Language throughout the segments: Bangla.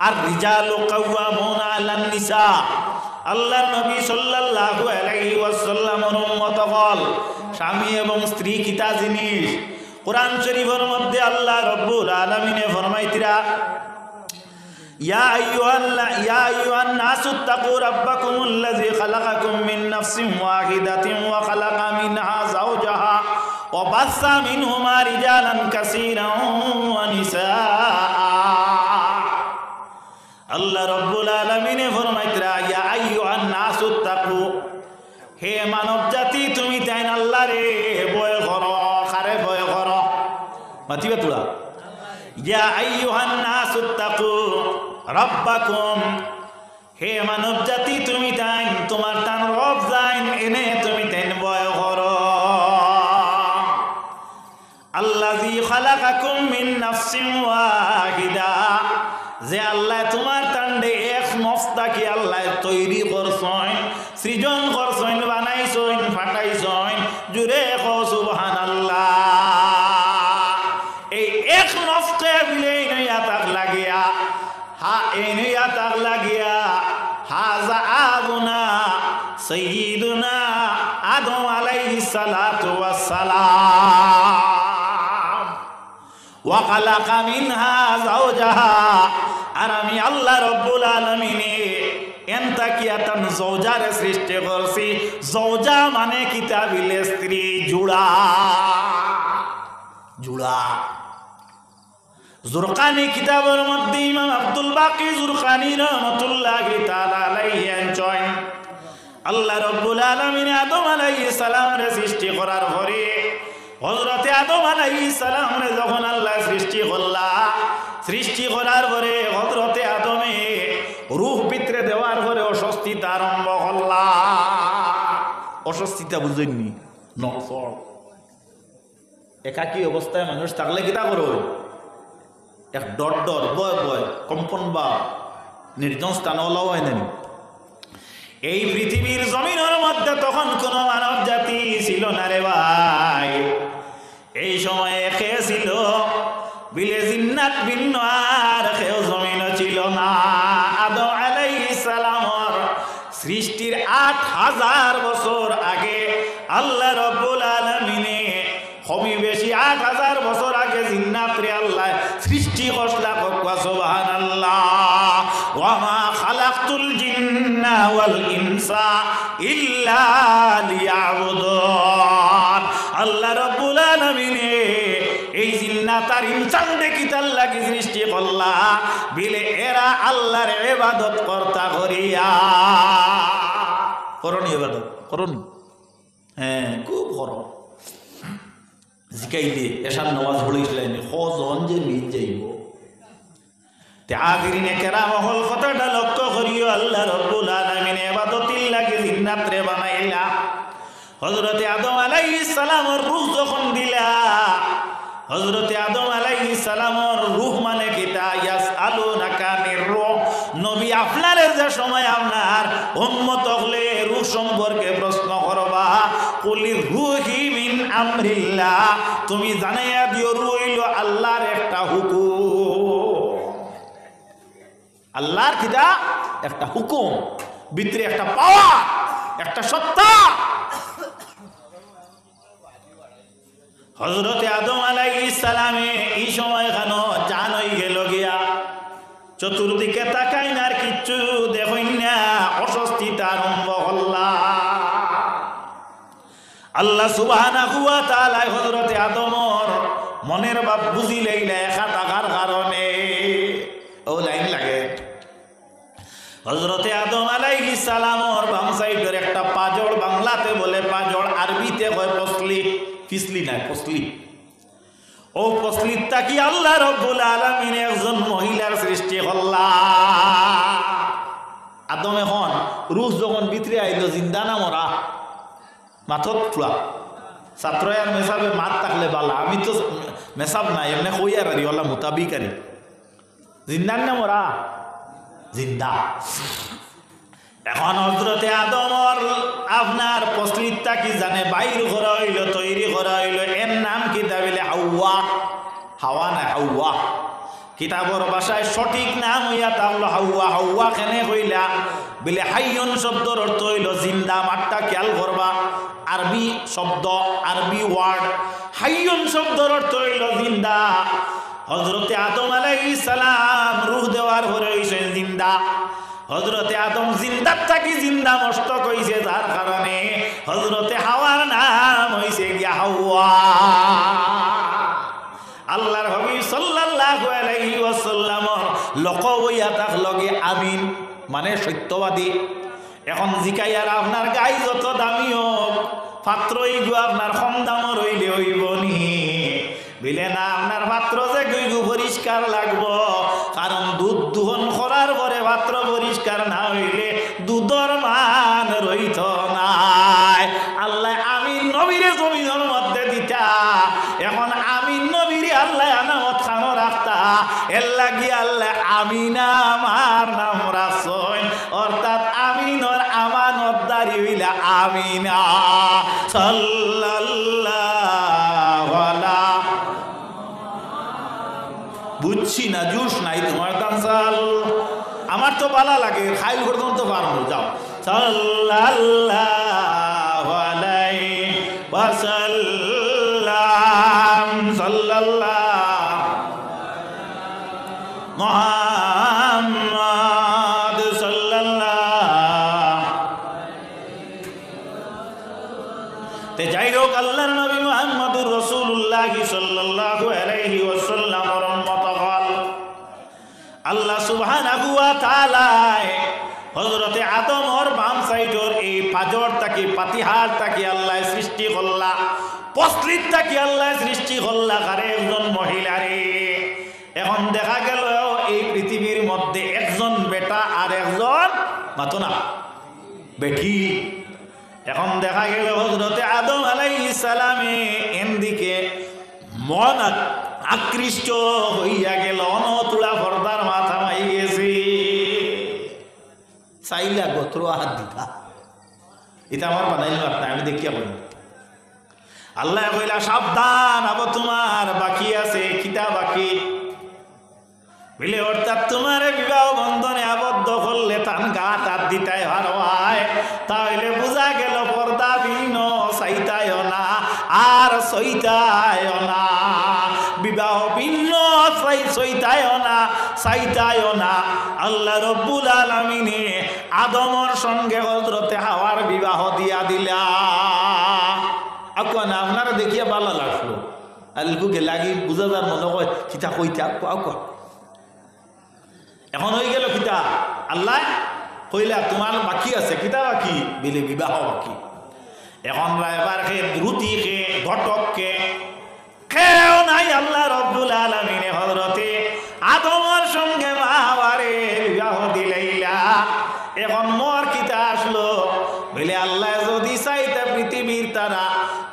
আর রিজালু কাওয়ামুনা আলান নিসা। আল্লাহর নবী সাল্লাল্লাহু আলাইহি ওয়াসাল্লামের উম্মত হল স্বামী এবং স্ত্রী কিতা জিনিস। কোরআন শরীফের মধ্যে আল্লাহ রব্বুল আলামিনে ফরমাইতিরা ইয়া আইয়ুহান নাসু তাকু রাব্বাকুমুল্লাযী খালাকাকুম মিন নাফসিন ওয়াহিদাতিন ওয়া খালাকা মিনহা যাওজাহা ওয়া বাসসা মিনহুমা রিজালান কাসীরান ওয়া নিসাআ। আল্লাহ রব্বুল আলামিনে ফরমাইতিরা ইয়া আইয়ুহান নাসু তাকু, হে মানব জাতি তুমি তাই আল্লাহরে ভয় করো। কারে ভয় করো? মাতিবা তোরা। ইয়া আইয়ুহান নাসু তাকু রাব্বাকুম, হে মানব জাতি তুমি তাই তোমার তান রব যাইন এনে তুমি তাই ভয় করো। আল্লাযী খালাকাকুম মিন নাফসিন ওয়াহিদা, যে আল্লাহ তোমার তান্ডে এক নফসটাকে আল্লাহ তৈরি করছেন, সৃজন করছেন, বানাইছেন, ফাটাইছেন। জুড়ে কও সুবহানাল্লাহ। এই এক নফসে বিলে নইয়া তাক লাগিয়া এই নইয়া তাক লাগিয়া হাযা আবুনা সাইয়্যিদুনা আদম আলাইহিস সালাতু ওয়াস সালাম ওয়া খালাকা মিনহা যাওজাহা। আর আমি আল্লাহ রব্বুল আলামিনে এনতাকিয়াতান যাওজারে সৃষ্টি করছি। যাওজা মানে কিতাবিলে স্ত্রী, জুড়া। জুড়া জুরকানি কিতাবের মধ্যে ইমাম আব্দুল বাকি জুরকানি রাহমাতুল্লাহি তাআলা আলাইহি আনছেন আল্লাহ রব্বুল আলামিন আদম আলাইহিস সালামের সৃষ্টি করার পরে হযরতে আদম আলাইহিস সালামের যখন আল্লাহ সৃষ্টি করলা, সৃষ্টি করার পরে হযরতে আদমে রূহ ভিতরে দেওয়ার পরে অস্বস্তিতা আরম্ভ করলা। অস্বস্তিতা বুঝেননি? নফর একাকী অবস্থায় মানুষ থাকলে কিতা করো? এক ডর ডর ভয় ভয় কম্পন বা নির্জন স্থান ওলাও হয় না। এই পৃথিবীর জমিনের মধ্যে তখন কোন মানব জাতি ছিল না রে ভাই। এই সময়ে খেয়ে ছিল বিলে জিন্নাত ভিন্ন, আর খেয়েও জমিনও ছিল না। আদম আলাইহিস সালামের সৃষ্টির ৮,০০০ বছর আগে আল্লাহ রব্বুল আলামিনে কমই বেশি ৮,০০০ বছর আগে জিন্নাতরে আল্লাহ সৃষ্টি করলা। কওয়া সুবহানাল্লাহ। ওয়া মা খালাকতুল জিন্না ওয়াল ইনসা ইল্লা লিয়াবুদুন। আল্লাহ রব্বুল আলামিনে এই জিন্নাত আর ইনসান দেখিতার লাগি সৃষ্টি করলা বিলে এরা আল্লাহর ইবাদত করতা করিয়া। করুন ইবাদত করুন, হ্যাঁ খুব করো। জিকাইলে এশার নামাজ পড়িছিলেন কজন যে মিট যাইব। তে আগিরিনে কেরাম হল কথাটা লক্ষ্য করিও আল্লাহ রব্বুল আলামিন ইবাদতির লাগি জিন্নাতরে বানাইলা। হযরতে আদম আলাইহিস সালামের রূহ যখন দিলা, হযরতে আদম আলাইহিস সালামের রূহ মানে কিতা? ইয়াসআলুনাকা আনির রূহ। নবী আপনারে যে সময় আপনার উম্মত হলে রূহ সম্পর্কে প্রশ্ন করবা, কুলির রূহি মিন আমরিল্লাহ, তুমি জানাইয়া দিও রূহ হইল আল্লাহর একটা হুকুম। আল্লাহর কিতা? একটা হুকুম, ভিতরে একটা পাওয়ার, একটা সত্তা। হযরতে আদম আলাইহিস সালামে এই সময় কেন জান হয়ে গেল গিয়া, চতুর্দিকে তাকাই না, আর কিচ্ছু দেখই না, অস্বস্তিতা আরম্ভ হল্লা। আল্লাহ সুবহানাহু ওয়া তাআলা হযরতে আদমর মনের ভাব বুঝি লইলা একা থাকার কারণে। ও লাইন লাগে। হযরতে আদম আলাইহিস সালামর বাম সাইডের একটা পাজড়, বাংলাতে বলে পাজড়, আরবিতে কয় পসলি, পিছলি না পসলি। ও পসলিটা কি আল্লাহ রব্বুল আলামিন একজন মহিলার সৃষ্টি করলা। আদম এখন রূহ যখন ভিতরে আইল, জিন্দা না মরা? মাথত ফুলা ছাত্র আর মেসাবে মাত থাকলে বালা। আমি তো মেসাব নাই, এমনি কই আর ওলা মোতাবিক আরি। জিন্দা না মরা? জিন্দা। এখন হযরতে আদমর আপনার পসলিটা কি জানে বাইর করা হইল, তৈরি করা হইল, এর নাম কি? দাবিলে হাওয়া। হাওয়া না হাওয়া। কিতাবর ভাষায় সঠিক নাম হইয়া তাহলে হাওয়া। হাওয়া কেনে হইলা বলে হাইয়ন শব্দর অর্থ হইল জিন্দা। মাঠটা খেয়াল করবা, আরবি শব্দ, আরবি ওয়ার্ড। হাইয়ন শব্দর অর্থ হইল জিন্দা। হযরতে আদম আলাইহিস সালাম রূহ দেওয়ার পরে হইছেন জিন্দা। হযরতে আদম জিন্দার থাকি জিন্দা মস্তক হইছে, যার কারণে হযরতে হাওয়ার নাম হইছে গিয়া হাওয়া। আল্লাহর হাবিব সাল্লাল্লাহু আলাইহি ওয়াসাল্লাম লকব হইয়া থাকল গে আমিন, মানে সত্যবাদী। এখন জিকাইয়ার আপনার গাই যত দামি হোক, পাত্রই গো আপনার কম দামর হইলে হইব নি? বিলে না, আপনার পাত্র যে গইগু পরিষ্কার লাগবো, কারণ দুধ দুহন করার পরে পাত্র পরিষ্কার না হইলে দুধর মান রইত নাই। আল্লাহ আমিন নবীরে জমিনের মধ্যে দিতা, এখন আমিন নবীরে আল্লাহ আনামত খানো রাখতা, এর লাগি আল্লাহ আমিনা আমার নাম রাখছেন, অর্থাৎ আমিনর আমানতদারি হইলা আমিনা সাল্লাল্লাহু আলাইহি। বুঝছি না, জুস নাই তোমার কানসাল, আমার তো ভালো লাগে, খাইল করতে তো পারবো। যাও সাল্লাল্লাহু আলাইহি ওয়াসাল্লাম, সাল্লাল্লাহু মুহাম্মদ সাল্লাল্লাহু। তে যাই হোক, আল্লাহর নবী মুহাম্মদুর রাসূলুল্লাহ সাল্লাল্লাহু আলাইহি ওয়াসাল্লাম আল্লাহ সুবহানাহু ওয়া তাআলা হযরতে আদমর বাম সাইডর এই পাজর তাকি পাতিহার তাকি আল্লাহ সৃষ্টি করলা, পসলিত তাকি আল্লাহ সৃষ্টি করলা কারে একজন মহিলারে। এখন দেখা গেল এই পৃথিবীর মধ্যে একজন বেটা আর একজন মাতো না বেটি। এখন দেখা গেল হযরতে আদম আলাইহিস সালামে এনদিকে মন আকৃষ্ট হইয়া গেল, অনতুলা পর্দার মাথা মাই গেছে, চাইলা গোত্র হাত দিতা। এটা আমার বানাইল না, আমি দেখিয়া বলি। আল্লাহ কইলা সাবধান, আবার তোমার বাকি আছে। কিতা বাকি বলে, অর্থাৎ তোমার বিবাহ বন্ধনে আবদ্ধ করলে তান গা তার দিতাই হারওয়ায়, তাহলে বোঝা গেল পর্দা ভিন্ন চাইতায় না আর সইতায় না, বিবাহ ভিন্ন সইতায় না চাইতায় না। আল্লাহ রব্বুল আলামিনে আদমর সঙ্গে হযরতে হাওয়ার বিবাহ দিয়া দিলা। আকুয়া না আপনারা দেখিয়া ভালো লাগলো, আলগু গেলাগি বুঝা যার মনে হয় কিতা কইতে আকুয়া। এখন হয়ে গেল কিতা, আল্লাহ কইলা তোমার বাকি আছে। কিতা বাকি বিলে বিবাহ বাকি। এখন এবার কে দ্রুতি কে ঘটক কে কেউ নাই। আল্লাহ রব্বুল আলামিনে হযরতে আদমের সঙ্গে মা হাওয়ারে বিবাহ দিলাইলা। এখন মোর কিতা আসলো বলে, আল্লাহ যদি চাইতে পৃথিবীর তারা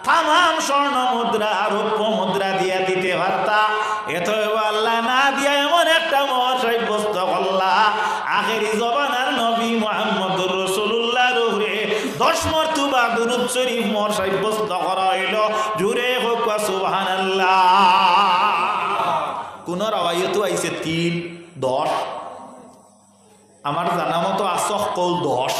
তামাম স্বর্ণ মুদ্রা রৌপ্য মুদ্রা দিয়া দিতে পারতা, এত আল্লাহ না দিয়া এমন একটা মোর সাব্যস্ত করলা। আখেরি জবানার নবী মুহাম্মদুর রাসূলুল্লাহর উপরে 10 মর্তবা দুরূদ শরীফ মোর সাব্যস্ত করা হইল। জুরে হোক সুবহানাল্লাহ। কোন রাওয়ায়াত আইছে 3, 10, আমার জানা মতো আসখ কল 10।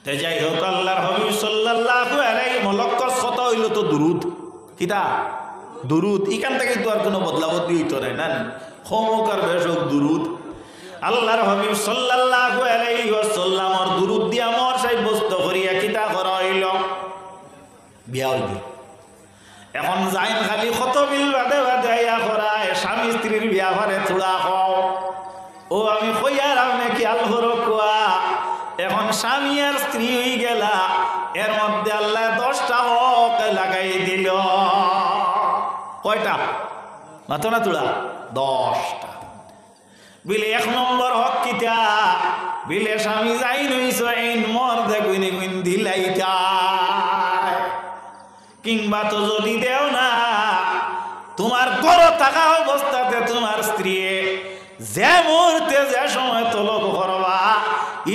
তাই যাই হোক, আল্লাহর হাবিব সাল্লাল্লাহু আলাইহি মলক্কস কত হইল তো দুরুদ। কিতা দুরুদ, এখান থেকে তো আর কোনো বদলাবদলি হইতো না, খমকার বেশক দুরুদ। আল্লাহর হাবিব সাল্লাল্লাহু আলাইহি ওয়াসাল্লামর দুরুদ দিয়া মোর সাব্যস্ত করিয়া কিতা করা হইল, বিয়া হইল। এখন যাইন খালি কত বিল বাদে বাদে আইয়া করায়, স্বামী স্ত্রীর বিয়া ঘরে থোড়া খাও। ও আমি কইয়ার আপনি খেয়াল করো কোয়া, এখন স্বামী আর স্ত্রী হয়ে গেলা, এর মধ্যে আল্লাহ 10টা হক লাগাই দিল। কয়টা মাতো না তোলা? 10টা। বিলে 1 নম্বর হক কিতা বিলে স্বামী যাই নইছ আইন মর দেখুইনি কুইন দিলাইতা, কিংবা তো যদি দেও না, তোমার ঘর থাকা অবস্থাতে তোমার স্ত্রী যে মুহূর্তে যে সময় তলব করবা,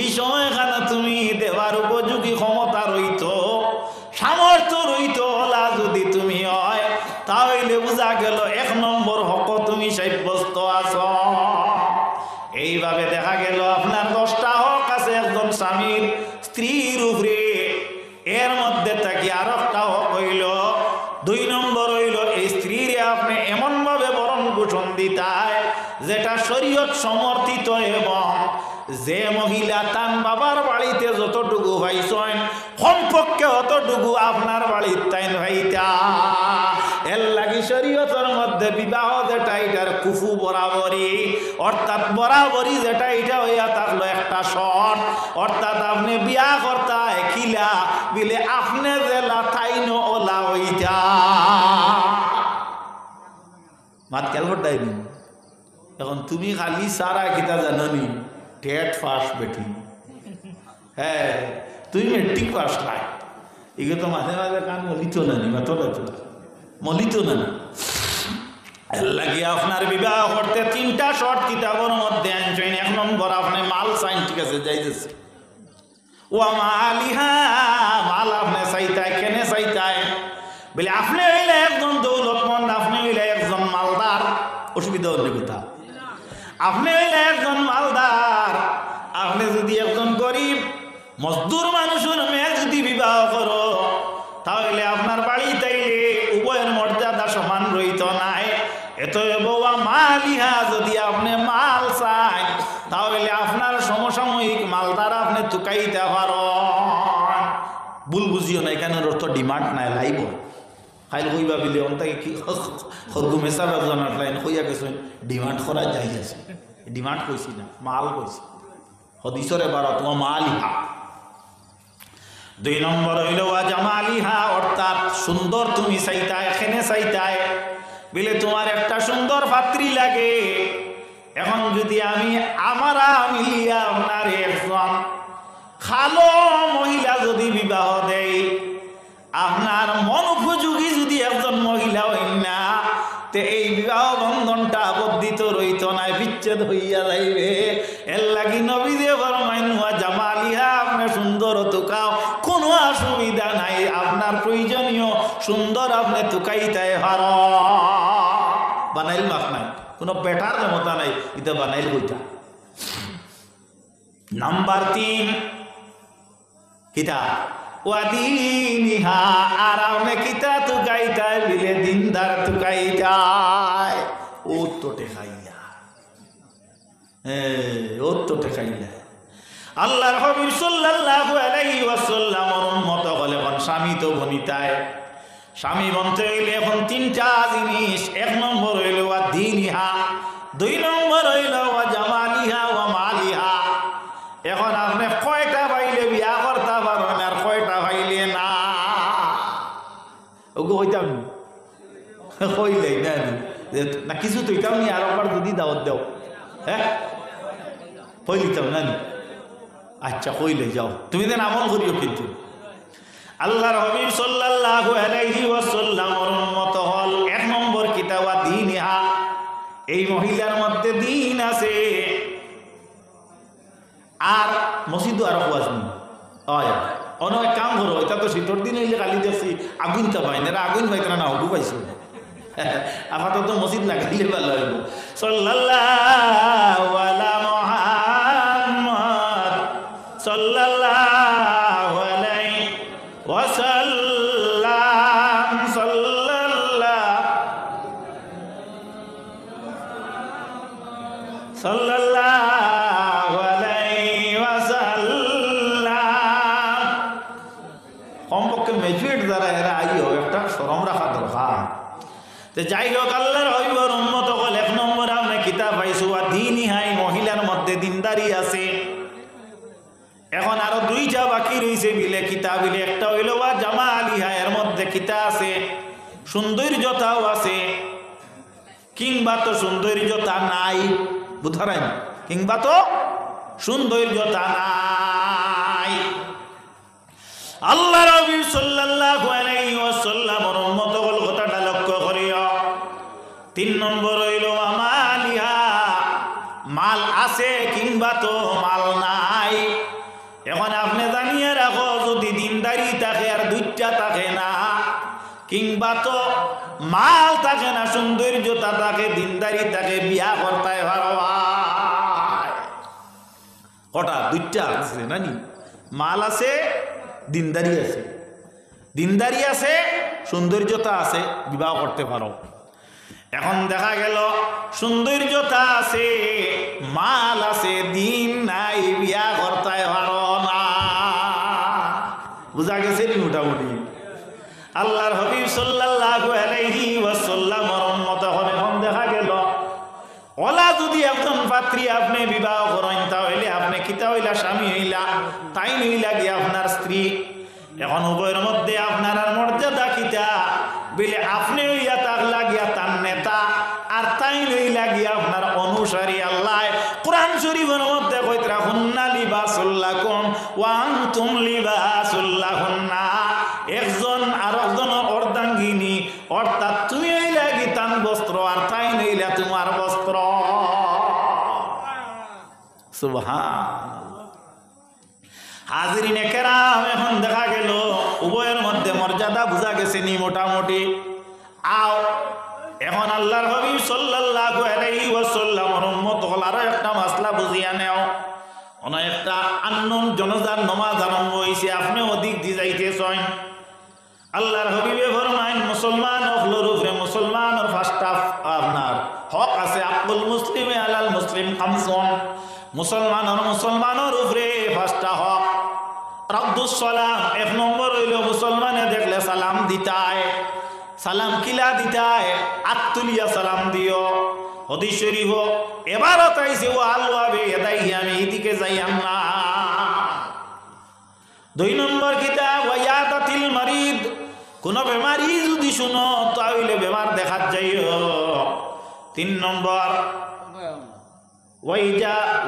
এই সময়খানে তুমি দেবার উপযোগী ক্ষমতা রইত, সামর্থ্য রইত ওলা যদি তুমি হয়, তাহলে বোঝা গেল 1 নম্বর হক তুমি সাব্যস্ত এইভাবে দেখা গেল আপনার 10টা হক আছে একজন স্বামীর স্ত্রীর উপরে, এর মধ্যে থাকি আর একটা হক হইল 2 নম্বর হইল এই স্ত্রীরে আপনি এমন ভাবে বরণ পোষণ দিতায় যেটা শরীয়ত সমর্থিত, এবং যে মহিলা তার বাবার বাড়িতে যতটুকু ভাইছেন কমপক্ষে অতটুকু আপনার বাড়ির তাই ভাইতা। এর লাগি শরীয়তের মধ্যে বিবাহ যেটা এটার কুফু বরাবরই, অর্থাৎ বরাবরই যেটা এটা হইয়া থাকলো একটা শর্ত, অর্থাৎ আপনি বিয়া করতায় খিলা বিলে আপনি জেলা তাইন ওলা হইতা। মাত খেয়াল করতাই নি। এখন তুমি খালি সারা কিতা জানি টেট পাস বেটি, হ্যাঁ তুই মেট্রিক পাস নাই, এগুলো তো মাঝে মাঝে কান মলিত নানি মলিত নানি। লাগিয়ে আপনার বিবাহ করতে 3টা শর্ট কিতাবের মধ্যে আনছেন। 1 নম্বর আপনি মাল চাইন, ঠিক আছে যাইতেছে, ও মালিহা মাল আপনি চাইতায় কেনে চাইতায় বলে আপনি হইলে একজন দৌলতমন্দ, আপনি হইলে একজন মালদার, অসুবিধা হলে কোথা, আপনি হইলে একজন মালদার, আপনি যদি একজন গরিব মজদুর মানুষের মেয়ে যদি বিবাহ করো তাহলে আপনার বাড়ি তাইলে উভয়ের মর্যাদা সমান রইত নাই। এত বউয়া মালিহা যদি আপনি মাল চান তাহলে আপনার সমসাময়িক মালদার আপনি তুকাইতে পারো। ভুল বুঝিও না, এখানে অর্থ ডিমান্ড নাই, লাইব খাইল কইবা বিলে অন্তাকে কি সরগু মেসা ব্যবসার লাইন কইয়া গেছেন ডিমান্ড করা যাই আছে, ডিমান্ড কইছি না, মাল কইছি হদিসরে বারা তোমার মালিহা। 2 নম্বর হইল জামালিহা, অর্থাৎ সুন্দর তুমি চাইতায়, এখানে চাইতায় বলে তোমার একটা সুন্দর পাত্রী লাগে। এখন যদি আমি আমারা মিলিয়া আপনার একজন খালো মহিলা যদি বিবাহ দেয়, আপনার মন উপযোগী যদি একজন মহিলা হইন না, তে এই বিবাহ বন্ধনটা আবদ্ধিত রইত না, বিচ্ছেদ হইয়া যাইবে। এর লাগি নবী দিয়ে ফরমাইন ওয়া জামালিহা, আপনি সুন্দর তুকাও, কোনো অসুবিধা নাই, আপনার প্রয়োজনীয় সুন্দর আপনি তুকাইতে পারো। বানাইল মাফ নাই, কোনো বেটার ক্ষমতা নাই, এটা বানাইল বইটা। নাম্বার 3 কিতা ওয়াদিনিহা, আর আপনি কিতা তুকাইতায় বিলে দিনদার তুকাইতায়, ও তো টেকাইলা, ও তো টেকাইলা। আল্লাহর হাবিব সাল্লাল্লাহু আলাইহি ওয়াসাল্লামের উম্মত হলে এখন স্বামী তো বনিতায়, স্বামী বনতে হইলে এখন 3টা জিনিস। 1 নম্বর হইল ওয়াদিনিহা, 2 নম্বর হইল ওয়া জামালিহা ওয়া মালিহা। এখন আপনি কয়টা পাইলে বিয়া করতে পারবেন আর কয়টা পাইলে না, ওগো হইতাম কইলেই না না কিছু তুইতাম নি, আর একবার যদি দাওয়াত দেও, হ্যাঁ কইলিতাম না নি, আচ্ছা কইলে যাও, তুমি দেন আমল করিও। কিন্তু আল্লাহর হাবিব সাল্লাল্লাহু আলাইহি ওয়াসাল্লামের উম্মত হল 1 নম্বর কিতাব দিনহা, এই মহিলার মধ্যে দিন আছে। আর মসজিদও আরো ওয়াজ নেই, অনেক কাম করো, এটা তো শীতর দিন হইলে কালি দেখছি আগুনটা পাই না, আগুন পাইতে না, হবু পাইছো আপাতত মসজিদ লাগাইলে ভালো হইব। সাল্লাল্লাহু আলা মুহাম্মদ সাল্লাল্লাহু আলাইহি ওয়াসাল্লাম, সাল্লাল্লাহু আলাইহি ওয়াসাল্লাম। কমপক্ষে মেজুয়েট যারা এরা আইও একটা শরম রাখা দরকার। যাই হোক, আল্লাহর হাবিবের উম্মত হল 1 নম্বর আপনি কিতাব পাইছো দিনহাই, মহিলার মধ্যে দিনদারি আছে। এখন আরো 2টা বাকি রয়েছে বিলে কিতাব, বিলে একটা হইল ওয়া জামালিহা, এর মধ্যে কিতা আছে সৌন্দর্যতাও আছে, কিংবা তো সৌন্দর্যতা নাই, বুঝারাই, কিংবা তো সৌন্দর্যতা নাই। আল্লাহর হাবিব সাল্লাল্লাহু আলাইহি ওয়াসাল্লামের উম্মত হল কথাটা লক্ষ্য করিও। 3 নম্বর হইল মালিহা, মাল আছে কিংবা তো মাল নাই। এখন আপনি জানিয়ে রাখো, যদি দিনদারি থাকে আর 2টা থাকে না, কিংবা তো মাল থাকে না, সৌন্দর্যতা থাকে, দিনদারি থাকে, বিয়া করতে পারো। কটা? দুইটা আছে নানি, মাল আছে, দিনদারি আছে। দিনদারি আছে, সৌন্দর্যতা আছে, বিবাহ করতে পারো। এখন দেখা গেল সৌন্দর্যতা আছে, মাল আছে, দিন নাই, বিয়া করতে পারো না। বুঝা গেছে নি? মোটামুটি আল্লাহর হাবিব সাল্লাল্লাহু আলাইহি ওয়াসাল্লামের উম্মত এখন দেখা গেল ওলা যদি একজন পাত্রী আপনি বিবাহ করেন তাহলে আপনি কিতা হইলা স্বামী হইলা, তাই নইলা গিয়া আপনার স্ত্রী। এখন উভয়ের মধ্যে আপনার আর মর্যাদা কিতা বলে আপনি হইয়া তাক লাগিয়া তার নেতা, আর তাই নইলা গিয়া আপনার অনুসারী। আল্লাহ কোরআন শরীফের মধ্যে কইতরা হুন্না লিবাসুল লাকুম ওয়া আনতুম লিবাসুল লাহুন্না। একজন আর একজনের অর্ধাঙ্গিনী, অর্থাৎ তুমি হইলা কি তান বস্ত্র, আর তাই নইলা তোমার বস্ত্র। সুবহানাল্লাহ। হাজিরিনে কেরাম, এখন দেখা গেল উভয়ের মধ্যে মর্যাদা বুঝা গেছে নি মোটামুটি। আও এখন আল্লাহর হাবিব সাল্লাল্লাহু আলাইহি ওয়াসাল্লামের উম্মত হল আরো একটা মাসলা বুঝিয়া নেও। অন একটা আননোন জনজার নামাজ আরম্ভ হইছে, আপনি ওদিক দি যাইতেছেন। আল্লাহর হাবিবে ফরমাইন মুসলমান হলর উপরে মুসলমানের ফার্স্ট আপনার হক আছে। আকুল মুসলিমে আলাল মুসলিম খামসুন। মুসলমানের উপরে ফার্স্ট হক রাদ্দুস সালাম। এক নম্বর হইল মুসলমানে দেখলে সালাম দিতায়। সালাম কিলা দিতায়? আত্তুলিয়া সালাম দিও। হাদিস শরীফ এবার তাইছে ও আলওয়াবে এদাই আমি এদিকে যাইয়াম না। দুই নম্বর কিতাব ওয়ায়াদাতিল মারিদ। কোন বেমারি যদি শুনো তাহলে বেমার দেখাত যাইও। তিন নম্বর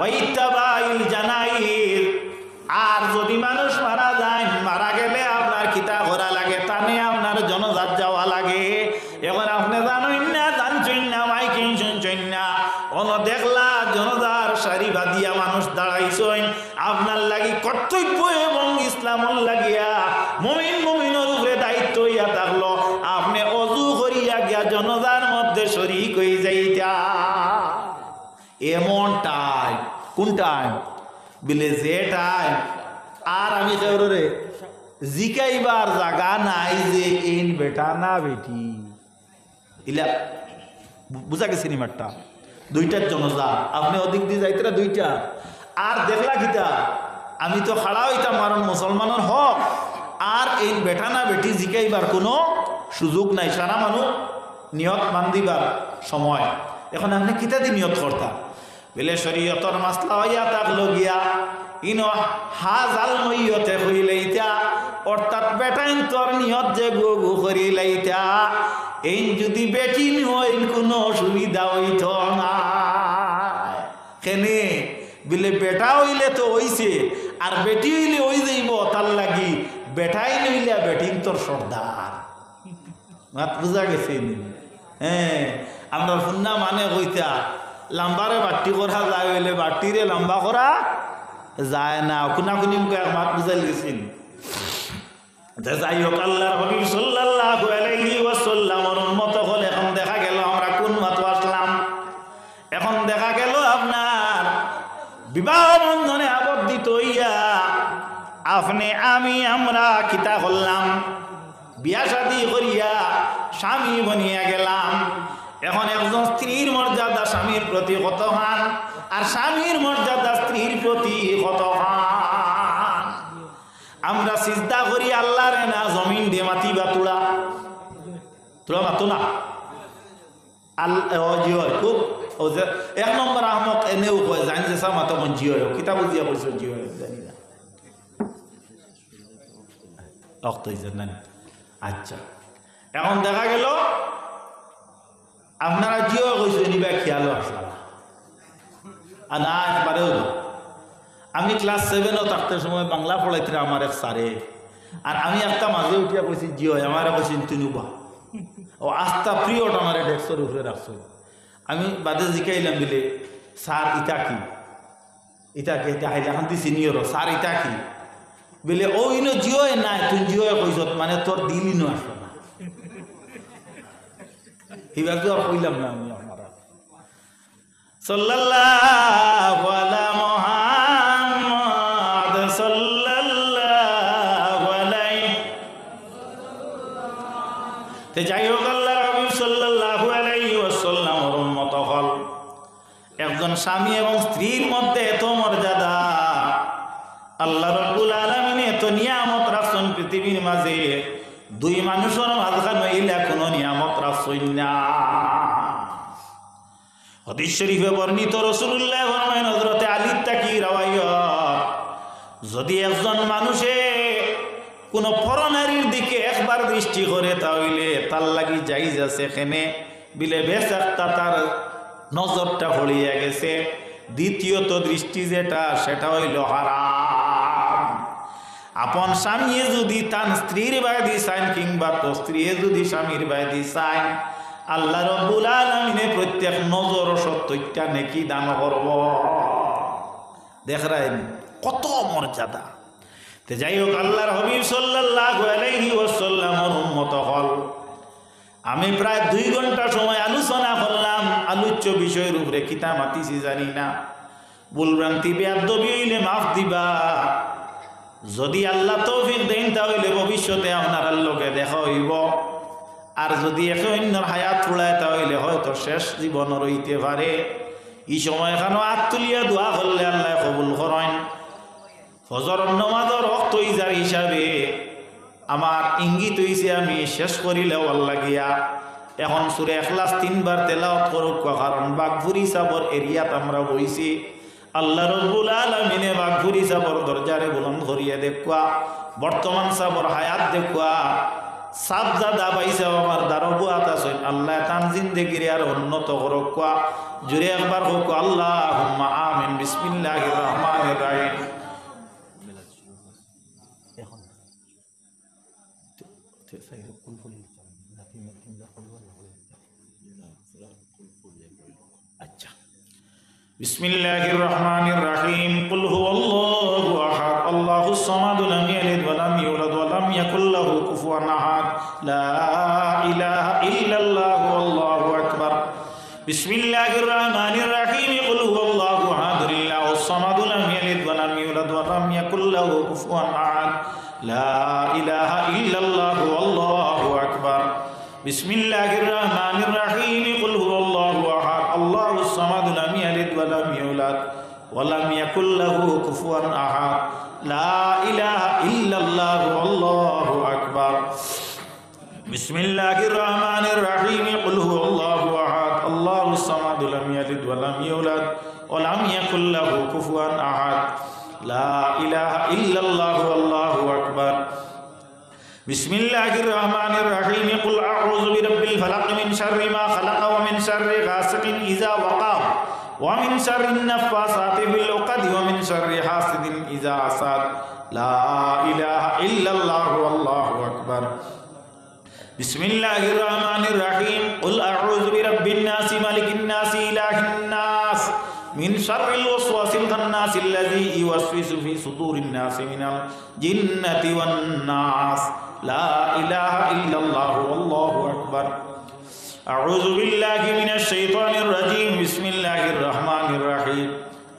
ওয়াইতাবাইল জানাইর। আর যদি মানুষ মারা যায়, মারা গেলে আপনার কিতা করা লাগে? তানে আপনার জনজাত যাওয়া লাগে। এখন আপনি জানেন না, জানছেন না, মাইকিং শুনছেন না, অন দেখলা জনজার সারি বাঁধিয়া মানুষ দাঁড়াইছেন আপনার লাগি কর্তব্য এবং ইসলামর লাগিয়া মুমিনের উপরে দায়িত্ব হইয়া থাকলো। আপনি অজু করিয়া গিয়া জনজার মধ্যে শরীক হয়ে যাইতা। এমন টাইম, কোন টাইম বলে যে টাইম আর আমি রে জিকাইবার জায়গা নাই যে এন বেটা না বেটি ইলা। বুঝা গেছে নিমারটা? দুইটার জনজা, আপনি ওদিক দিয়ে যাইতে দুইটা। আর দেখলা কিতা আমি তো খাড়া হইতাম, কারণ মুসলমানের হক। আর এই বেটা না বেটি জিকাইবার কোনো সুযোগ নাই। সারা মানুষ নিয়ত বান্ধিবার সময়। এখন আপনি কিতা দিয়ে নিয়ত করতা বলে শরীয়তর মাসলা হইয়া থাকলো গিয়া ইনো হাজাল মইয়তে হইলেইতা, অর্থাৎ বেটাইন তোর নিয়ত যে গু গু করিলাইতা। এই যদি বেটি হইল কোনো অসুবিধা হইত না। কেনে বলে বেটা হইলে তো হইছে, আর বেটি হইলে ওই যাইব। তার লাগি বেটাই নইলা বেটিন তোর সর্দার। মাত বুঝা গেছে? হ্যাঁ, আমরা শুননা মানে কইতা লাম্বারে বাটি করা যায় হইলে বাটিরে লম্বা করা যায় না। কুনাকুনি মাত বুঝাই গেছেন। যাই হোক, আল্লাহর হাবিব সাল্লাল্লাহু আলাইহি ওয়াসাল্লামের উম্মত হল। এখন দেখা গেল আমরা কোন মাত্র আসলাম? এখন দেখা গেল আপনার বিবাহ বন্ধনে আবদ্ধিত হইয়া আপনি আমরা কিতা করলাম? বিয়া শাদী করিয়া স্বামী বনিয়া গেলাম। এখন একজন স্ত্রীর মর্যাদা স্বামীর প্রতি কত হান, আর স্বামীর মর্যাদা স্ত্রীর প্রতি কত হান। আমরা সিজদা করি আল্লাহর না জমিন দে মাতি বা তুলা তুলা মাতো না। খুব এক নম্বর আহমক এনেও কয় জানি যে সা মাতো মন জিও কিতাব দিয়া বলছো জিও জানি না রক্ত জানি। আচ্ছা, এখন দেখা গেল আপনারা জিও কইছো নিবা খেয়ালও আসলা না একবারেও না। আমি ক্লাস 7 থাকতে সময় বাংলা পড়াইতে আমার এক স্যারে, আর আমি একটা মাঝে উঠিয়া কইছি জিও, আমার কইছি তিনুবা ও আস্থা প্রিয়টা আমার ডেস্কের উপরে রাখছো। আমি বাদে জিকাইলাম দিলে স্যার ইটা কি এটা হাইলে এখন দিছি নিয়র স্যার ইটা কি বলে ও ইনো জিও নাই, তুই জিও কইস মানে তোর দিল ইনো আসলো না। এবার তো আর কইলাম না আমি আমরা সাল্লাল্লাহু আলা মুহাম্মদ তে যাই হোক, আল্লাহর হাবিব সাল্লাল্লাহু আলাইহি ওয়াসাল্লামের উম্মত হল। একজন স্বামী এবং স্ত্রীর মধ্যে এত মর্যাদা, আল্লাহ রাব্বুল আলামিন এত নিয়ামত রাখছেন পৃথিবীর মাঝে, দুই মানুষের মাঝখানে হইলে কোনো নিয়ামত রাখছেন না। হাদিস শরীফে বর্ণিত, রাসূলুল্লাহ ফরমায়েন, হযরতে আলী তাকি রাওয়ায়াত, যদি একজন মানুষে কোনো পরনারীর দিকে একবার দৃষ্টি করে তাহলে তার লাগি জায়েজ আছে, এখানে বিলে বেশ একটা তার নজরটা পড়িয়া গেছে। দ্বিতীয়ত দৃষ্টি যেটা, সেটা হইল হারাম। আপন স্বামী যদি তার স্ত্রীর বাইদি চাইন, কিংবা তো স্ত্রী যদি স্বামীর বাইদি চাইন, আল্লাহ রাব্বুল আলামিনে প্রত্যেক নজর সত্যটা নেকি দান করব। দেখরাইন কত মর্যাদা। তে যাই হোক, আল্লাহর হাবিব সাল্লাল্লাহু আলাইহি ওয়াসাল্লামের উম্মত হল। আমি প্রায় 2 ঘন্টা সময় আলোচনা করলাম আলোচ্য বিষয়ের উপরে। কিতা মাতিছি জানি না, ভুলভ্রান্তি বেয়াদবি হইলে মাফ দিবা। যদি আল্লাহ তৌফিক দেন তাহলে ভবিষ্যতে আপনার লোকে দেখা হইব, আর যদি একে অন্যর হায়াত ফুলায় তাহলে হয়তো শেষ জীবন রইতে পারে। এই সময় এখানে হাত তুলিয়া দোয়া করলে আল্লাহ কবুল করেন। ফজর নামাজের ওয়াক্ত ইজার হিসাবে আমার ইঙ্গিত হইছে আমি শেষ করিলেও আল্লাহ গিয়া এখন সূরা ইখলাস 3 বার তেলাওয়াত করুক, কারণ বাগফুরি সাবর এরিয়াত আমরা বইছি। আল্লাহ রাব্বুল আলামিনে বাগফুরি সাবর দরজারে বুলন্দ করিয়া দেখুয়া, বর্তমান সাবর হায়াত দেখুয়া, সাবজাদা পাইছে আমার দারবুয়াত আছে। আল্লাহ তান জিন্দেগির আর উন্নত করুক। জুড়ে একবার হোক আল্লাহুম্মা আমিন। বিসমিল্লাহির রহমানির রহিম। আচ্ছা, বিসমিল্লাহির রহমানির রহিম। কুল হুয়াল্লাহু আহাদ, আল্লাহুস সামাদ, লাম ইয়ালিদ ওয়া লাম ইউলাদ ওয়া লাম ইয়াকুল লাহু কুফুয়ান আহাদ। লা ইলাহা ইল্লাল্লাহু, আল্লাহু আকবার। বিসমিল্লাহির রহমানির রহিম। কুল হুয়াল্লাহু আহাদ, আল্লাহুস সামাদ, লাম ইয়ালিদ ওয়া লাম ইউলাদ ওয়া লাম ইয়াকুল লাহু কুফুয়ান আহাদ। লা ইলাহা ইল্লাল্লাহু, আল্লাহু আকবার। বিসমিল্লাহির রহমানির রহিম। কুল হুয়াল্লাহু আহাদ, আল্লাহুস সামাদ, লাম ইয়ালিদ ওয়া লাম ইউলাদ ওয়া লাম ইয়াকুল লাহু কুফুয়ান আহাদ। লা ইলাহা ইল্লাল্লাহু, আল্লাহু আকবার। বিসমিল্লাহির রহমানির রহিম। কুল হুয়াল্লাহু আহাদ, আল্লাহুস সামাদ, লাম ইয়ালিদ ওয়া লাম ইউলাদ ওয়া লাম ইয়াকুল লাহু কুফুয়ান আহাদ। লা ইলাহা ইল্লাল্লাহু, আল্লাহু আকবার। বিসমিল্লাহির রহমানির রহিম। কুল আউযু বিরাব্বিল ফালাক মিন শাররি মা খালাক ওয়া মিন শাররি গাসিকিন ইযা ওয়াকাব ওয়া মিন শাররিন নাফাসাতি ফিল উকাদ ওয়া মিন শাররি হাসিদিন ইযা হাসাদ। লা ইলাহা ইল্লাল্লাহু, আল্লাহু আকবার। বিসমিল্লাহির রহমানির রহিম। কুল আউযু বিরাব্বিন নাস মালিকিন নাস ইলাহিন নাস মিন শাররিল ওয়াসওয়াসিল খান্নাস আল্লাযী ইউওয়াসওয়িসু ফি সুদুরিন নাস মিনাল জিন্নাতি ওয়ান নাস। লা ইলাহা ইল্লাল্লাহু, আল্লাহু আকবার। আউযু বিল্লাহি মিনাশ শাইতানির রাজীম। বিসমিল্লাহির রহমানির রহিম।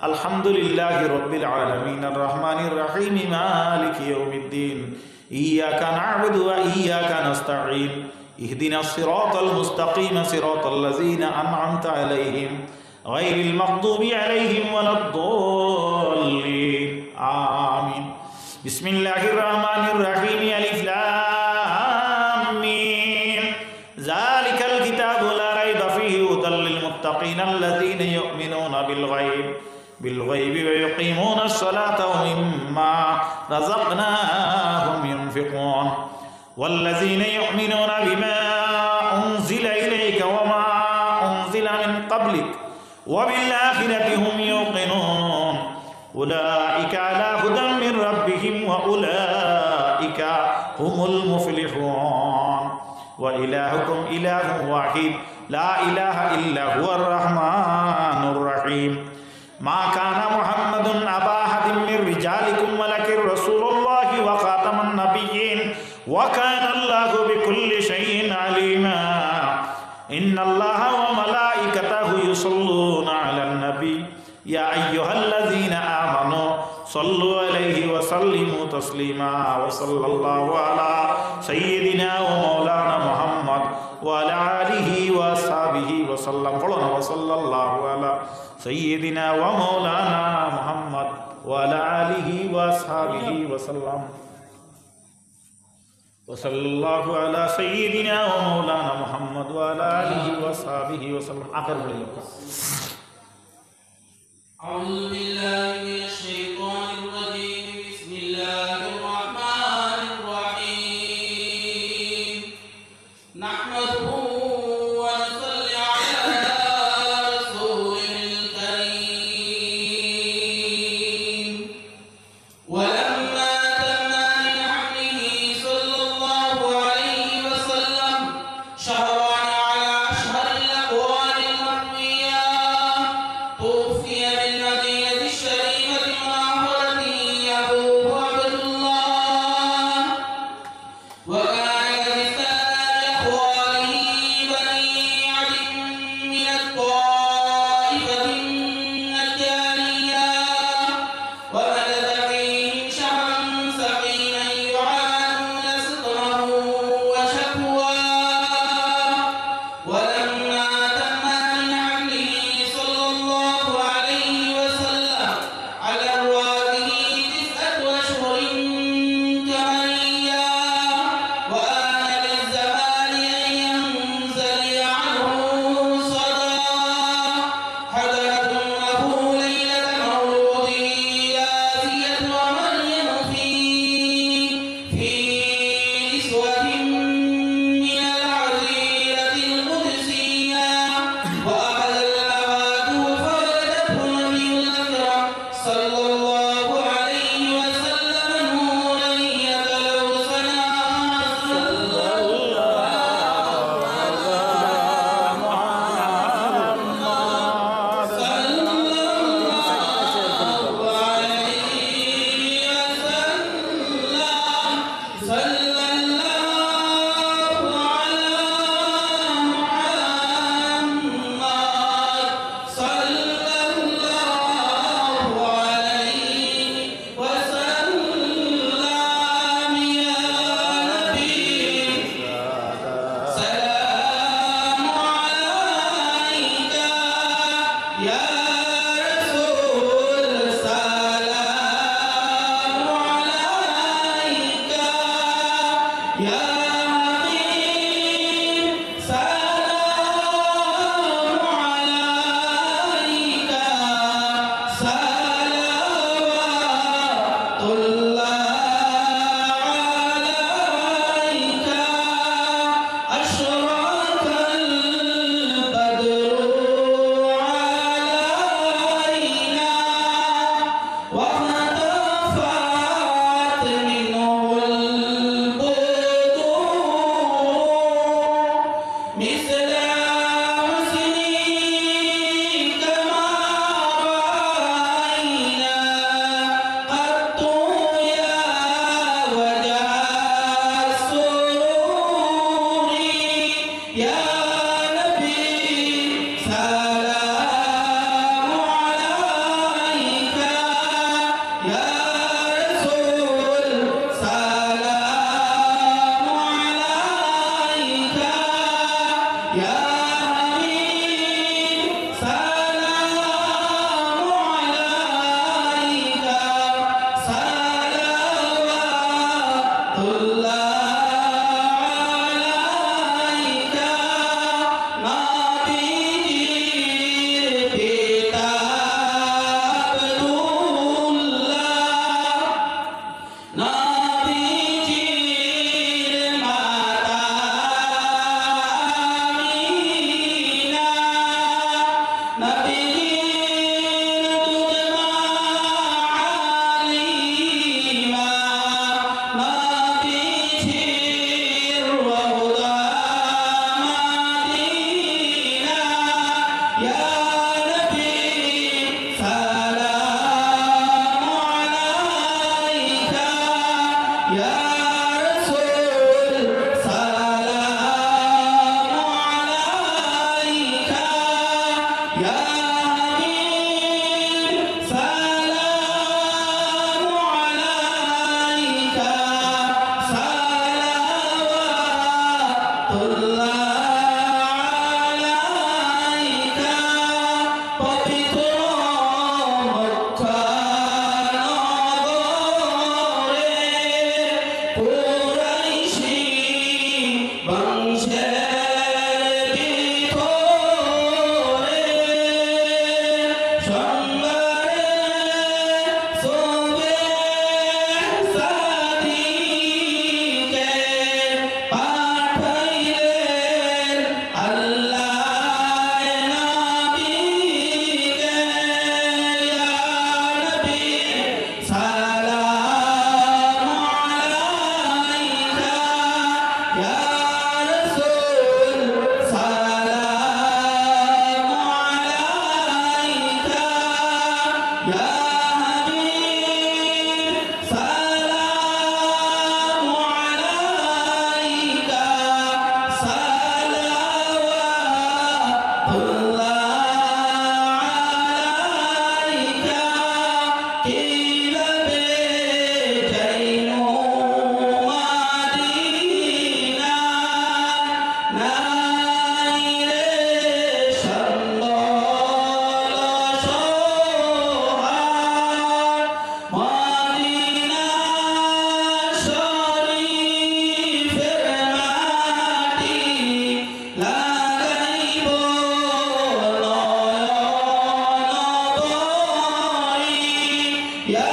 আলহামদুলিল্লাহি রাব্বিল আলামিন আর রহমানির রহিম মালিকি ইয়াউমিদ্দিন। ইয়াকা না'বুদু ওয়া ইয়াকা নাস্তাঈন। ইহদিনাস সিরাতাল মুস্তাকিম সিরাতাল লাযীনা আন'আমতা আলাইহিম গায়রিল মাগদুবি আলাইহিম ওয়ালাদ-দাল্লিন। আমিন। বিসমিল্লাহির রহমানির রহিম। আলিফ লাম মিম। যালিকাল কিতাবু লা রাইবা ফীহি হুদাল লিল মুত্তাকিন আল্লাযীনা ইউমিনুনা বিল গায়বি ওয়া ইউকিমুনাস সালাতা ওয়া মিম্মা রাযাকনাহুম ইউনফিকুন। ওয়াল্লাযীনা ইউমিনুনা বিমা উনজিলা ইলাইকা ওয়া মা উনজিলা মিন ক্বাবলিক ওয়া বিল আখিরাতি হুম ইউকিনুন। উলাইকা আলা হুদাম মির রাব্বিহিম ওয়া উলাইকা হুমুল মুফলিহুন। ওয়া ইলাহুকুম ইলাহুন ওয়াহিদ লা ইলাহা ইল্লা হুয়ার রহমানুর রহিম। মা কানা মুহাম্মাদুন আবা আহাদিম মির রিজালিকুম ওয়ালাকিন রাসূলুল্লাহি ওয়া খাতামান নাবিয়্যিন ওয়া কানা আল্লাহু বিকুল্লি শাইইন আলিমা। ইন্নাল্লাহা ওয়া মালাইকাতাহু ইউসাল্লুনা আলান নাবী ইয়া আইয়ুহাল্লাযীনা আমানু صلوا عليه وسلموا تسليما وصلى الله على سيدنا ومولانا محمد وعلى آله وصحبه وسلم وصلى الله على سيدنا ومولانا محمد وعلى آله وصحبه وسلم وصلى الله على سيدنا ومولانا محمد وعلى آله وصحبه وسلم آخر بڑی أعوذ بالله من الشيطان الرجيم بسم الله الرحمن الرحيم نحمده ونصلي على رسوله الكريم ولما تم من حمله صلى الله عليه وسلم شهران على أشهر الأقوال المروية توفي بالمدينة يا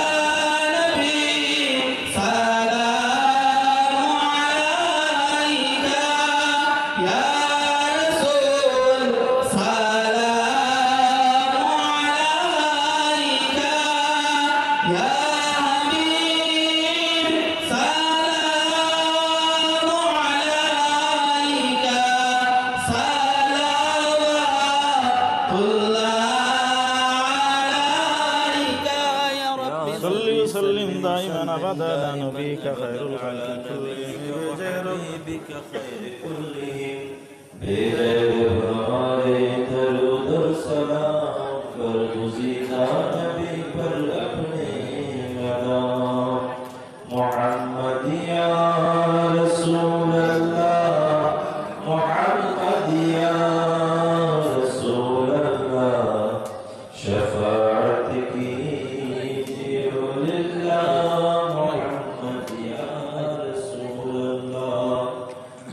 نبي سلام عليك يا رسول سلام عليك يا حبيب سلام عليك صلوات الله عليك يا رب صل وسلم دائما ابدا على نبيك خير الخلق كلهم بجاه ربك خير كلهم بغير ہمارے درود و سلام پر گزیدہ نبی پر اپنے مدام محمد یا رسول اللہ محمد یا رسول اللہ شفاعت کیجیے للہ محمد یا رسول اللہ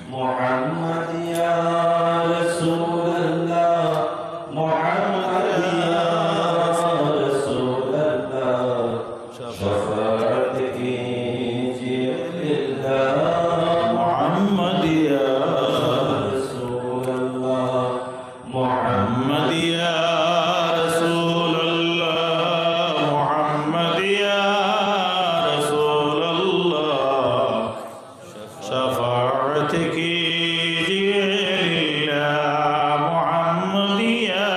محمد یا رسول اللہ محمد یا رسول اللہ شفاعت کیجیے للہ محمد يا رسول اللہ محمد محمد يا رسول الله محمد يا رسول الله شفاعتك لله محمد يا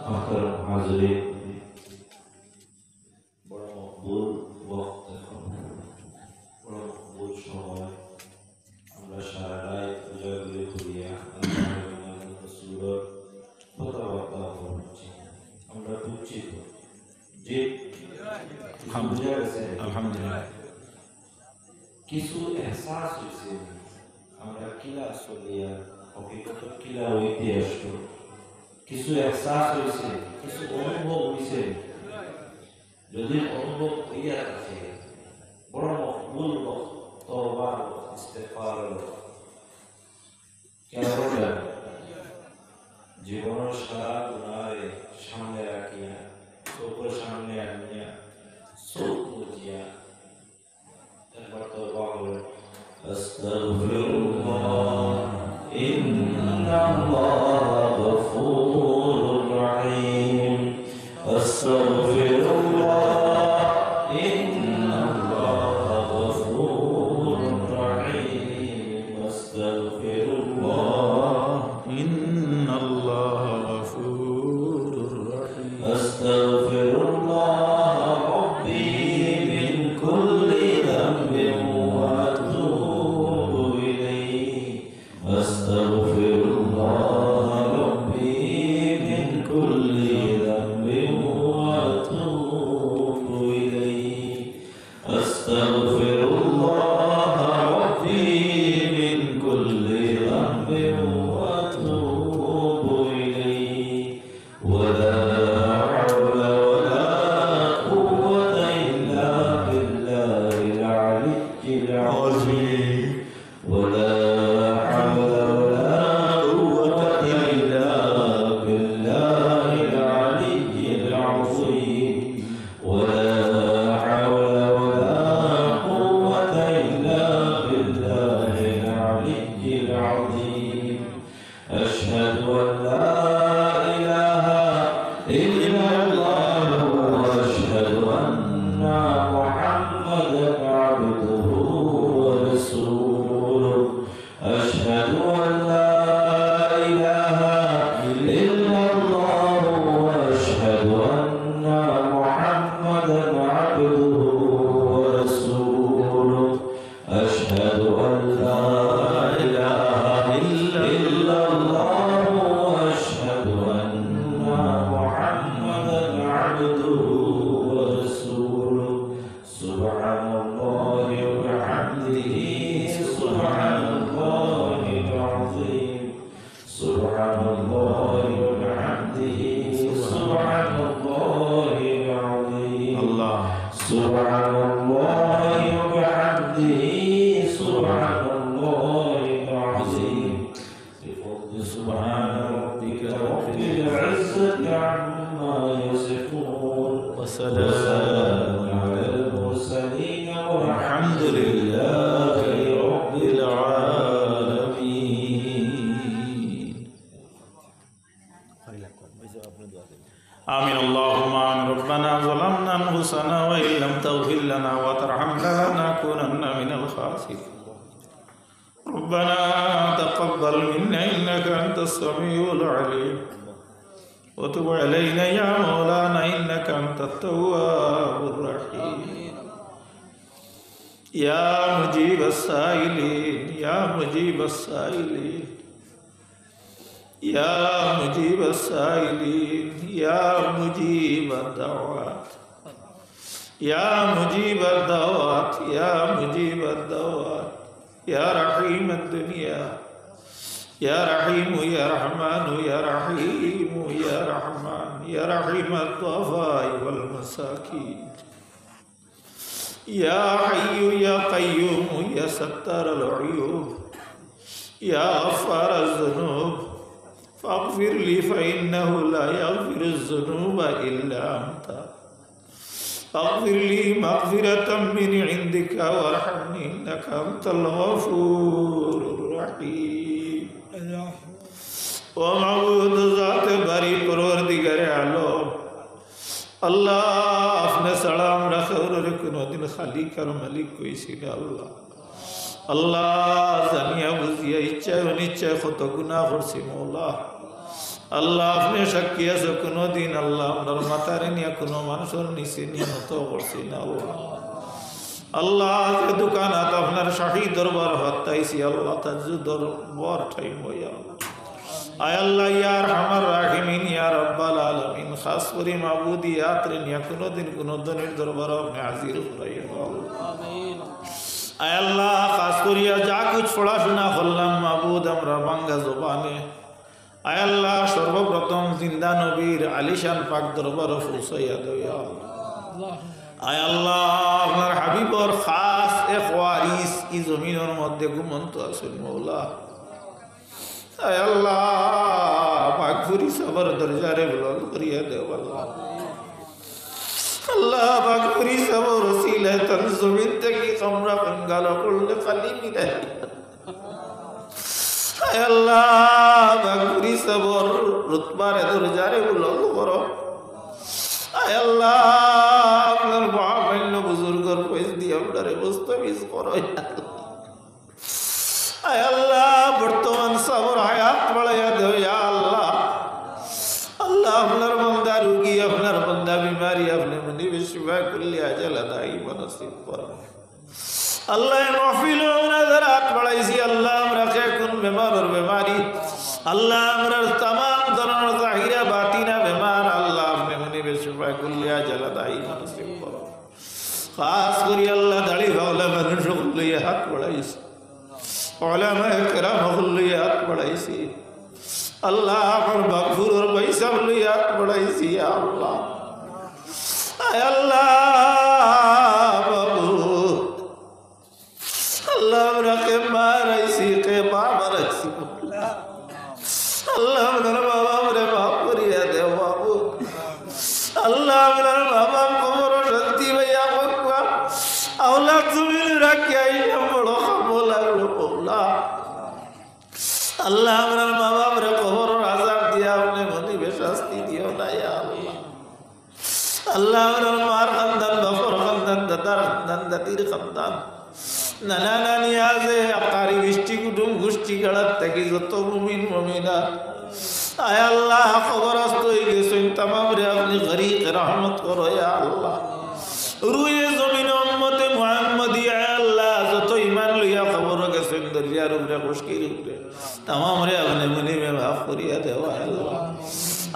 محترم حاضرین বড় মকবুল ওয়াক্ত এখন বড় মকবুল সময় আমরা সারা রাত উজাগরে করিয়া আল্লাহর রাসূলের কথাবার্তা বলছি আমরা দুঃখিত যে আলহামদুলিল্লাহ কিছু এহসাস হয়েছে আমরা কিলা চলিয়া হকিকত কিলা হইতে আসলো কিছু এহসাস হয়েছে কিছু অনুভব হয়েছে যদি অনুভব হইয়া থাকে বড় মকবুল তওবার ইস্তেগফার কেমন জীবনের সারা গুনাহে সামনে রাখিয়া চোখের সামনে আনিয়া চোখ বুঝিয়া একবার তওবা করো আস্তাগফিরুল্লাহ ইন্নাল্লাহ গফুরুর রহিম আস্তাগফিরুল্লাহ ইন্নাল্লাহ গফুরুর রহিম আস্তাগফিরুল্লাহ إن الله غفور رحيم أستغفر الله ربي من كل ذنب وأتوب إليه أستغفر الله ربي من كل ذنب وأتوب إليه أستغفر الله ربي من كل ذنب وأتوب إليه ولا حول ولا قوة إلا بالله العلي العظيم ولا حول ولا قوة إلا بالله العلي العظيم ولا حول ولا قوة إلا بالله العلي العظيم أشهد أن لا إله إلا الله وأشهد أن محمدا عبده ورسوله أشهد أن لا إله إلا الله وأشهد أن محمدا عبده ورسوله أشهد أن لا إله إلا الله وأشهد أن محمدا والسلام على المرسلين والحمد لله رب العالمين. آمين. اللهم آمين. ربنا ظلمنا أنفسنا وإن لم تغفر لنا وترحمنا لنكونن من الخاسرين. ربنا تقبل منا إنك أنت السميع العليم وتب علينا يا مولانا إنك أنت التواب الرحيم. يا مجيب السائلين يا مجيب السائلين يا مجيب السائلين يا مجيب الدعوات يا مجيب الدعوات يا مجيب الدعوات يا رحيم الدنيا يا رحيم يا رحمن يا رحيم يا رحمن يا رحيم الضعفاء والمساكين يا حي يا قيوم يا ستار العيوب يا غفار الذنوب فاغفر لي فإنه لا يغفر الذنوب إلا أنت. فاغفر لي مغفرة من عندك وارحمني إنك أنت الغفور الرحيم. ومعبود ذات بری پروردگار عالم اللہ اپنے سلام رکھے اور رکھنو دن خالق اور ملک کوئی سینے اللہ اللہ زنیا بزیا اچھا ونچہ خود گناہ خرسی مولا اللہ اپنے شکیہ سے کنو دین اللہ نرمتارنیا کنو منشور نیسینیا نتو خرسینا اللہ کے دکانات اپنا شاہی دربار ہوتائی اللہ تجزو دربار ٹھائیم ہو یا اللہ آیا اللہ یا رحم الراحمین یا رب العالمین خاص کری معبودیات رنیا کنو دنیر دربار اپنے حضیر خرائیم آیا اللہ خاص کری جا کچھ پڑا شنا خلم معبود امرا بانگا زبانے آیا اللہ شرب پرتم زندہ نبیر علیشان پاک دربار فوسیاد یا اللہ آیا اللہ اپنا حبیب اور خاص اخواریس کی زمین اور مدد گمنتو اسل مولا اے اللہ مغفری صبر درجارے بلند کریے دے واللہ اللہ مغفری صبر رسیلہ تنزمین تکی خمرہ بنگالا قلن قلیمی رہی اے اللہ مغفری صبر رتبہ درجارے بلند کرو اے اللہ اپنا محامل بزرگر کو اس دی امدر مستویز کرو یا اللہ اے اللہ برطمان صبر حیات بڑھیا دو یا اللہ اللہ اپنا بندہ روگی اپنا بندہ بیماری اپنے منی بشفا کلی عجل ادائی بنصیب کرو اللہ محفلوں نظرات بڑھائی سی اللہ امرخے کن بیمار اور بیماری اللہ امرخ تمام درن ظاہرہ باطینہ بیمار اللہ اپنے منی بشفا کلی عجل ادائی بنصیب کرو خاص کری اللہ دڑی فولا من شغلی حق بڑھائی سی علماء کرام خلیات بڑھائی سی اللہ پر مغفور اور بیسا خلیات بڑھائی سی یا اللہ اے اللہ معبود اللہ مرکے مارئی سی قیمہ مرک سی اللہ منر بابا مرے باپ کریہ دے معبود اللہ منر بابا کمر و شنتی بیا مکوہ اولاد زمین رکھیا ایشم بڑو خمولا مولا اللہ ہمارا ماں باپ رے قبر اور عذاب دیا اپنے منی بے شاستی دیا نا یا اللہ اللہ ہمارا مار خندن بفر خندن دتر خندن دتیر خندن ننانا نیازے اقاری گشتی کٹم گشتی گڑت تکی زتو مومین مومینات آیا اللہ خبر استوئی گسو ان تمام رے اپنی غریق رحمت کرو یا اللہ روی زمین امت محمدی اے اللہ زتو ایمان لیا خبر کے سندر یا روب رے خوشکی روب رے تمام رے اپنے منی میں معاف کریے دیو اے اللہ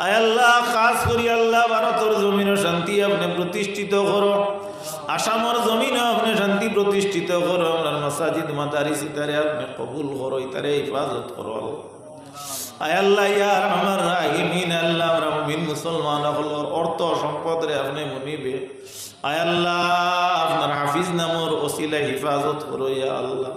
اے اللہ خاص کری اللہ ভারতের জমিন শান্তি আপনি প্রতিষ্ঠিত করো আসামের জমিন আপনি শান্তি প্রতিষ্ঠিত করো আপনার মাসাজিদ মাদারিস ইতারে আপনি কবুল করো ইতারে হিফাজত করো আয় আল্লাহ ইয়া রহমান রাহিমিন আল্লাহ মুমিন মুসলমান হলোর অর্থ সম্পদ রে আপনি মুনিবে আয় আল্লাহ আপনার হাফিজ নামর ওসিলা হিফাজত করো ইয়া আল্লাহ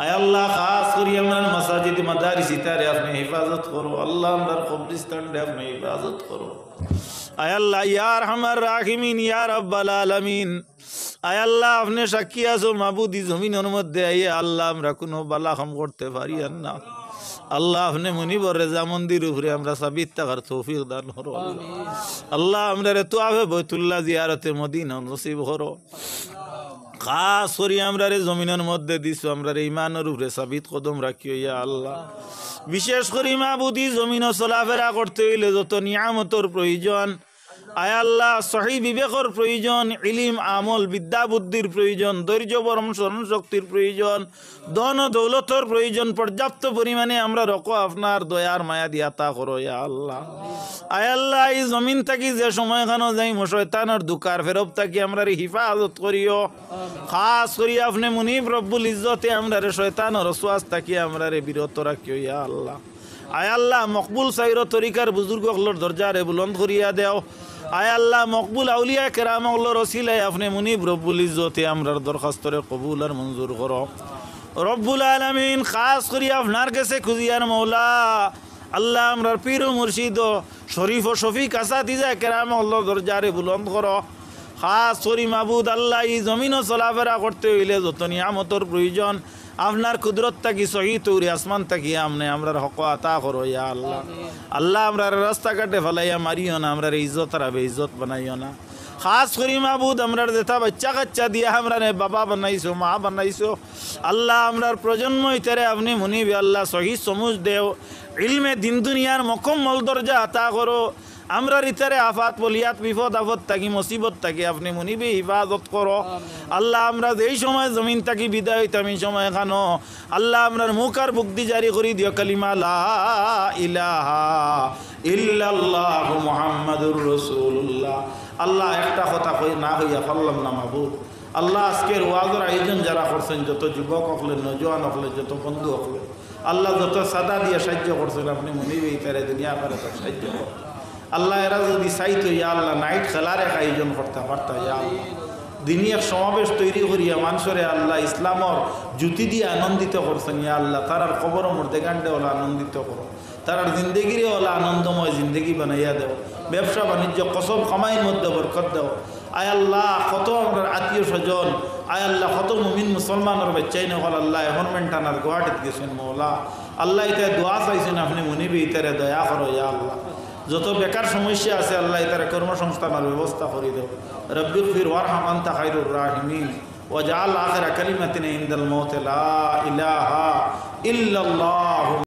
আয় আল্লাহ খাস করি আপনার মাসাজিদ মাদারিস ইতারে আপনি হিফাজত করো আল্লাহ আপনার কবরস্থান রে আপনি হিফাজত করো আয় আল্লাহ ইয়া আরহামার রাহিমিন ইয়া রাব্বাল আলামিন আয় আল্লাহ আপনি সাক্ষী আছো মাবুদি জমিনের মধ্যে আইয়ে আল্লাহ আমরা কোনো বালা কাম করতে পারি আর না আল্লাহ আপনি মুনিবর রেজা মন্দির উপরে আমরা সাবিত থাকার তৌফিক দান করো আল্লাহ আমরা রে তো আবে বাইতুল্লাহ জিয়ারতে মদিনা নসিব করো খাস করি আমরা রে জমিনের মধ্যে দিছো আমরা রে ইমানের উপরে সাবিত কদম রাখিও ইয়া আল্লাহ বিশেষ করে মাবুদি জমিন চলাফেরা করতে হইলে যত নিয়ামতর প্রয়োজন আয় আল্লাহ সহি বিবেকর প্রয়োজন ইলিম আমল বিদ্যা বুদ্ধির প্রয়োজন ধৈর্য বরম স্মরণ শক্তির প্রয়োজন ধন দৌলতর প্রয়োজন পর্যাপ্ত পরিমাণে আমরা রকো আপনার দয়ার মায়া দিয়া তা করো ইয়া আল্লাহ আয় আল্লাহ এই জমিন থাকি যে সময় খানো যাই শয়তানের দুকার ফেরব থাকি আমরা হিফাজত করিও খাস করি আপনি মুনিব রব্বুল ইজ্জতে আমরা রে শয়তানের ওয়াস থাকি আমরা রে বিরত রাখিও ইয়া আল্লাহ আয় আল্লাহ মকবুল সাইর তরিকার বুজুর্গ হলোর দরজা রে বুলন্দ করিয়া দেও আয় আল্লাহ মকবুল আউলিয়া কেরাম হলোর ওসিলায় আপনি মুনিব রব্বুল ইজ্জতে আমরার দরখাস্তরে কবুল আর মঞ্জুর করো রব্বুল আলামিন খাস করি আপনার কাছে খুঁজিয়ার মৌলা আল্লাহ আমরার পীর ও মুর্শিদ শরীফ ও শফিক আসাতিজা কেরাম হলোর দরজা রে বুলন্দ করো খাস করি মাবুদ আল্লাহ এই জমিনও চলাফেরা করতে হইলে যত নিয়ামতর প্রয়োজন আপনার কুদরত থাকি সহি তৌরি আসমান থাকি আমনে আমরার হক আতা করো ইয়া আল্লাহ আল্লাহ আমরার রাস্তাঘাটে ফেলাইয়া মারিও না আমরার ইজ্জত আর ইজ্জত বানাইও না খাস করি মাবুদ আমরার যেটা বাচ্চা কাচ্চা দিয়া আমরা বাবা বানাইছো মা বানাইছো আল্লাহ আমরার প্রজন্ম ইতারে আপনি মুনিবি আল্লাহ সহি সমুজ দেও ইলমে দিন দুনিয়ার মকম্মল দরজা আতা করো আমরার ইতারে আফাত বলিয়াত বিপদ আপদ থাকি মুসিবত থাকি আপনি মুনিবি হিফাজত করো আল্লাহ আমরা যেই সময় জমিন থাকি বিদায় হইতাম এই সময় খানো আল্লাহ আমরার মুখ আর বুদ্ধি জারি করি দিও কালিমা লা ইলাহা ইল্লাল্লাহু মুহাম্মাদুর রাসূলুল্লাহ আল্লাহ একটা কথা কই না হইয়া পারলাম না মাবুদ আল্লাহ আজকের ওয়াজের আয়োজন যারা করছেন যত যুবক হকলে নজওয়ান হকলে যত বন্ধু হকলে আল্লাহ যত সাদা দিয়ে সাহায্য করছেন আপনি মুনিবি ইতারে দুনিয়া করে সাহায্য করো আল্লাহ এরা যদি চাইতো ইয়া আল্লাহ নাইট খেলার এক আয়োজন করতে পারত ইয়া আল্লাহ দিনই এক সমাবেশ তৈরি করিয়া মানুষরে আল্লাহ ইসলামর জুতি দিয়ে আনন্দিত করছেন ইয়া আল্লাহ তারার খবর মধ্যে গান্ডে ওলা আনন্দিত করো তারার জিন্দগিরে ওলা আনন্দময় জিন্দগি বানাইয়া দেও ব্যবসা বাণিজ্য কসব কামাইয়ের মধ্যে বরকত দেও আয় আল্লাহ কত আমরা আত্মীয় স্বজন আয় আল্লাহ কত মুমিন মুসলমানের বাচ্চাই নকল আল্লাহ এমনমেন্ট আনার গুয়াহাটিত গেছেন মৌলা আল্লাহ ইতারে দোয়া চাইছেন আপনি মুনিবি ইতারে দয়া করো ইয়া আল্লাহ যত বেকার সমস্যা আছে আল্লাহ তারা কর্মসংস্থানের ব্যবস্থা করে দেও রব্বিগফির ওয়ারহাম আনতা খায়রুর রাহিমিন ওয়াজআল আখিরা কালিমাতিনা ইনদাল মাউত লা ইলাহা ইল্লাল্লাহ।